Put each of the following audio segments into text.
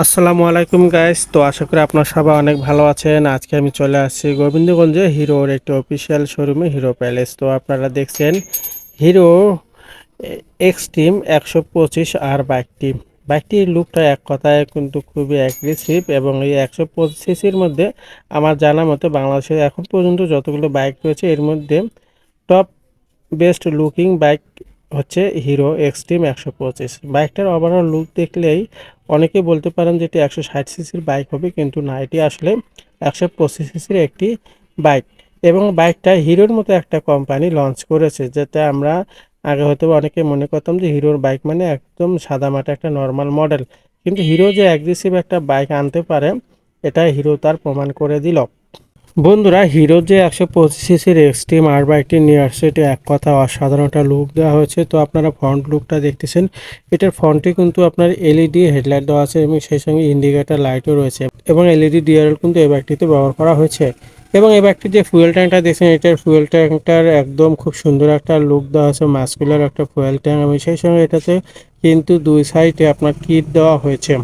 আসসালামু আলাইকুম গাইস। তো আশা করি আপনারা সবাই অনেক ভালো আছেন। আজকে আমি চলে আসছি গোবিন্দগঞ্জে হিরোর একটি অফিসিয়াল শোরুমে, হিরো প্যালেস। তো আপনারা দেখছেন হিরো এক্সট্রিম 125 আর বাইকটির লুকটা এক কথায় কিন্তু খুবই অ্যাগ্রেসিভ, এবং এই 125 সিসির মধ্যে আমার জানা মতে বাংলাদেশে এখন পর্যন্ত যতগুলো বাইক রয়েছে এর মধ্যে টপ বেস্ট লুকিং বাইক হচ্ছে হিরো এক্সট্রিম 125। বাইকটার ওভারঅল লুক দেখলেই অনেকে বলতে পারেন যে এটি 160 সিসির বাইক হবে, কিন্তু না, এটি আসলে 125 সিসির একটি বাইক। এবং বাইকটা হিরোর মতো একটা কোম্পানি লঞ্চ করেছে, যেটা আমরা আগে হয়তো অনেকে মনে করতাম যে হিরোর বাইক মানে একদম সাদামাটা একটা নর্মাল মডেল, কিন্তু হিরো যে অ্যাগ্রেসিভ একটা বাইক আনতে পারে এটা হিরো তার প্রমাণ করে দিল। বন্ধুরা, হিরো যে 125 সিসির এক্সট্রিম আর বাইকটি নিয়ে আসছে, এটি এক কথা অসাধারণ একটা লুক দেওয়া হয়েছে। তো আপনারা ফ্রন্ট লুকটা দেখতেছেন, এটার ফ্রন্টে কিন্তু আপনার এলইডি হেডলাইট দেওয়া আছে এবং সেই সঙ্গে ইন্ডিকেটর লাইটও রয়েছে, এবং এলইডি ডিআরএল কিন্তু এই বাইকটিতে ব্যবহার করা হয়েছে। এবং এই বাইকটির যে ফুয়েল ট্যাঙ্কটা দেখছেন, এটার ফুয়েল ট্যাঙ্কটার একদম খুব সুন্দর একটা লুক দেওয়া আছে, মাস্কুলার একটা ফুয়েল ট্যাঙ্ক, এবং সেই সঙ্গে এটাতে কিন্তু দুই সাইডে আপনার কিট দেওয়া হয়েছে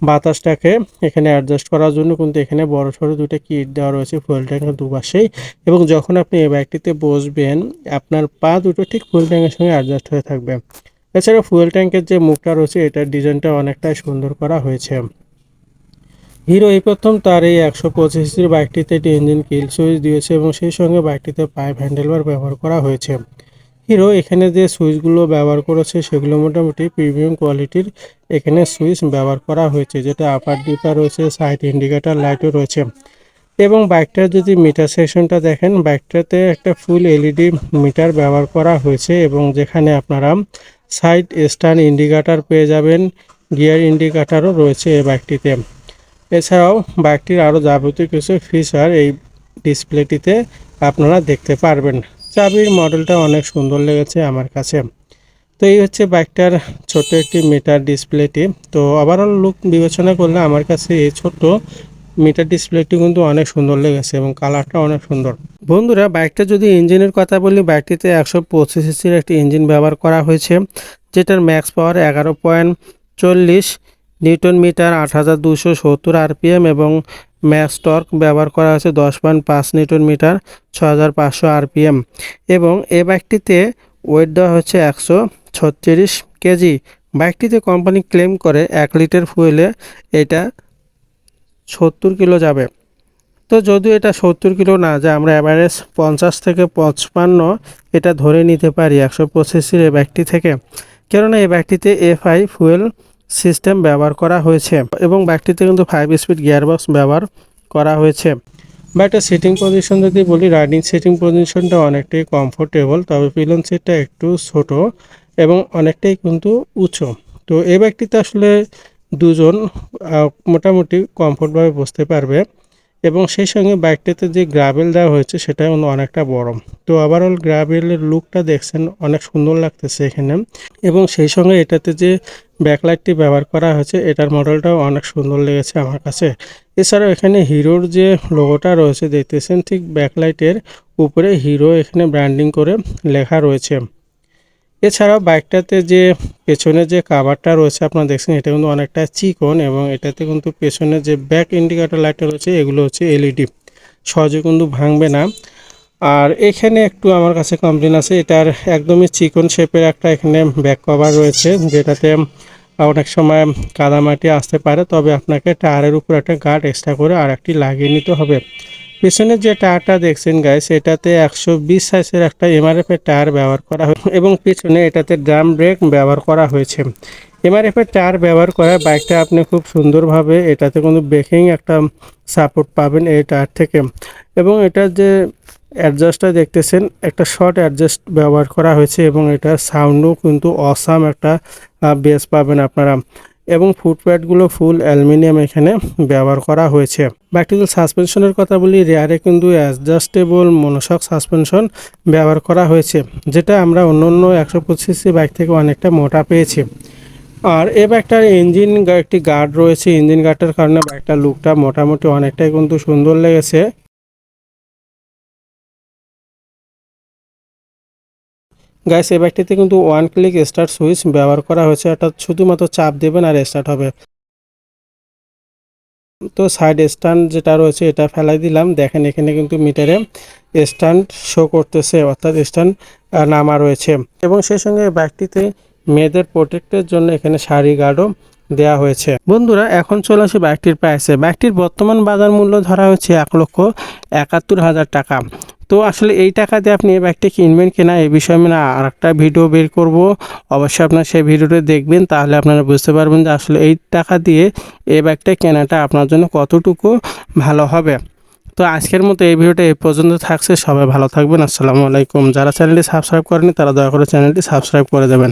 বাতাসটাকে এখানে অ্যাডজাস্ট করার জন্য। কিন্তু এখানে বড় সড়ো দুটো কিট দেওয়া রয়েছে ফুয়েল ট্যাঙ্কের দুপাশেই, এবং যখন আপনি এই বাইকটিতে বসবেন আপনার পা দুটো ঠিক ফুয়েল ট্যাঙ্কের সঙ্গে অ্যাডজাস্ট হয়ে থাকবে। এছাড়া ফুয়েল ট্যাঙ্কের যে মুখটা রয়েছে এটার ডিজাইনটা অনেকটাই সুন্দর করা হয়েছে। হিরো এই প্রথম তার এই 125 বাইকটিতে একটি ইঞ্জিন কিল সুইচ দিয়েছে, এবং সেই সঙ্গে বাইকটিতে পাইপ হ্যান্ডেলবার ব্যবহার করা হয়েছে। হিরো এখানে যে সুইচগুলো ব্যবহার করেছে সেগুলো মোটামুটি প্রিমিয়াম কোয়ালিটির এখানে সুইচ ব্যবহার করা হয়েছে, যেটা আপার ডিপার রয়েছে, সাইড ইন্ডিকেটর লাইটও রয়েছে। এবং বাইকটার যদি মিটার সেকশনটা দেখেন, বাইকটাতে একটা ফুল এলইডি মিটার ব্যবহার করা হয়েছে, এবং যেখানে আপনারা সাইড স্ট্যান্ড ইন্ডিকেটর পেয়ে যাবেন, গিয়ার ইন্ডিকেটরও রয়েছে এই বাইকটিতে। এছাড়াও বাইকটির আরও যাবতীয় কিছু ফিচার এই ডিসপ্লেটিতে আপনারা দেখতে পারবেন। চাবির মডেলটা অনেক সুন্দর লেগেছে আমার কাছে। তো এই হচ্ছে বাইকটার ছোট্ট একটি মিটার ডিসপ্লেটি। তো ওভারঅল লুক বিবেচনা করলে আমার কাছে এই ছোট্ট মিটার ডিসপ্লেটি কিন্তু অনেক সুন্দর লেগেছে, এবং কালারটা অনেক সুন্দর। বন্ধুরা, বাইকটা যদি ইঞ্জিনের কথা বলি, বাইকটিতে 125 সিসির একটি ইঞ্জিন ব্যবহার করা হয়েছে, যেটার ম্যাক্স পাওয়ার 11.40 নিউটন মিটার, 8270 আরপিএম, এবং ম্যাক্স টর্ক ব্যবহার করা হয়েছে 10.5 নিউটন মিটার, 6500 আরপিএম। এবং এই বাইকটিতে ওয়েট দেওয়া হচ্ছে 136 কেজি। বাইকটিতে কোম্পানি ক্লেম করে 1 লিটার ফুয়েলে এটা 70 কিলো যাবে। তো যদিও এটা 70 কিলো না যায়, আমরা অ্যাভারেজ 50 থেকে 55 এটা ধরে নিতে পারি 125 এই বাইকটি থেকে, কেননা এই বাইকটিতে এফআই ফুয়েল সিস্টেম ব্যবহার করা হয়েছে, এবং বাইকটিতে কিন্তু 5 স্পিড গিয়ারবক্স ব্যবহার করা হয়েছে। বাইকটার সিটিং পজিশন যদি বলি, রাইডিং সিটিং পজিশনটা অনেকটাই কমফোর্টেবল, তবে পিলন সিটটা একটু ছোট এবং অনেকটাই কিন্তু উঁচু। তো এই বাইকটিতে আসলে দুজন মোটামুটি কমফোর্টভাবে বসতে পারবে, এবং সেই সঙ্গে বাইকটাতে যে গ্রাভেল দেওয়া হয়েছে সেটা অনেকটা বড়। তো ওভারঅল গ্রাভেলের লুকটা দেখছেন অনেক সুন্দর লাগতেছে এখানে, এবং সেই সঙ্গে এটাতে যে ব্যাকলাইটটি ব্যবহার করা হয়েছে এটার মডেলটাও অনেক সুন্দর লেগেছে আমার কাছে। এছাড়াও এখানে হিরোর যে লোগোটা রয়েছে দেখতেছেন, ঠিক ব্যাকলাইটের উপরে হিরো এখানে ব্র্যান্ডিং করে লেখা রয়েছে। এছাড়াও বাইকটাতে যে পেছনে যে কাভারটা রয়েছে আপনারা দেখছেন, এটা কিন্তু অনেকটা চিকন, এবং এটাতে কিন্তু পেছনে যে ব্যাক ইন্ডিকেটর লাইটটা রয়েছে এগুলো হচ্ছে এলইডি, সহজে কিন্তু ভাঙবে না। আর এখানে একটু আমার কাছে কমপ্লেন আছে, এটার একদমই চিকন শেপের একটা এখানে ব্যাক কভার রয়েছে, যেটাতে অনেক সময় কাদামাটি আসতে পারে, তবে আপনাকে টায়ারের উপর একটা গার্ড এক্সট্রা করে আর একটি লাগিয়ে নিতে হবে। পেছনের যে টায়ারটা দেখছেন গাইস, এটাতে 120 সাইজের একটা এমআরএফ এর টায়ার ব্যবহার করা হয়েছে, এবং পেছনে এটাতে ড্রাম ব্রেক ব্যবহার করা হয়েছে। এমআরএফ এর টায়ার ব্যবহার করা বাইকটা আপনি খুব সুন্দরভাবে এটাতে কিন্তু ব্রেকিং একটা সাপোর্ট পাবেন এই টায়ার থেকে। এবং এটার যে অ্যাডজাস্টটা দেখতেছেন, একটা শর্ট অ্যাডজাস্ট ব্যবহার করা হয়েছে, এবং এটার সাউন্ডও কিন্তু অসাম একটা বেস পাবেন আপনারা। এবং ফুটপ্যাডগুলো ফুল অ্যালুমিনিয়াম এখানে ব্যবহার করা হয়েছে। বাইকটিতে সাসপেনশনের কথা বলি, রেয়ারে কিন্তু অ্যাডজাস্টেবল মনোশক সাসপেনশন ব্যবহার করা হয়েছে, যেটা আমরা অন্য অন্য 125 বাইক থেকে অনেকটা মোটা পেয়েছি। আর এই বাইকটার ইঞ্জিন একটি গার্ড রয়েছে, ইঞ্জিন গার্ডের কারণে বাইকটার লুকটা মোটামুটি অনেকটাই কিন্তু সুন্দর লেগেছে। গাইস, এই বাইকটিতে কিন্তু 1 ক্লিক স্টার্ট সুইচ ব্যবহার করা হয়েছে, অর্থাৎ শুধুমাত্র চাপ দেবেন আর স্টার্ট হবে। তো সাইড স্ট্যান্ড যেটা রয়েছে এটা ফেলাই দিলাম। দেখেন এখানে কিন্তু মিটারে স্ট্যান্ড শো করতেছে, অর্থাৎ স্ট্যান্ড নামা রয়েছে। এবং সেই সঙ্গে বাইকটিতে মেয়েদের প্রোটেক্টের জন্য এখানে শাড়ি গার্ডও দেওয়া হয়েছে। বন্ধুরা এখন চলে আসি বাইকটির প্রাইসে। বাইকটির বর্তমান বাজার মূল্য ধরা হচ্ছে 1,71,000 টাকা। তো আসলে এই টাকা দিয়ে আপনি এই বাইকটি কিনবেন কিনা এই বিষয়ে আমি আর একটা ভিডিও বের করব। অবশ্যই আপনারা সেই ভিডিওটা দেখবেন, তাহলে আপনারা বুঝতে পারবেন যে আসলে এই টাকা দিয়ে এই বাইকটা কেনাটা আপনার জন্য কতটুকু ভালো হবে। তো আজকের মতো এই ভিডিওটা এই পর্যন্ত থাকছে। সবাই ভালো থাকবেন। আসসালামু আলাইকুম। যারা চ্যানেলটি সাবস্ক্রাইব করেনি তারা দয়া করে চ্যানেলটি সাবস্ক্রাইব করে দেবেন।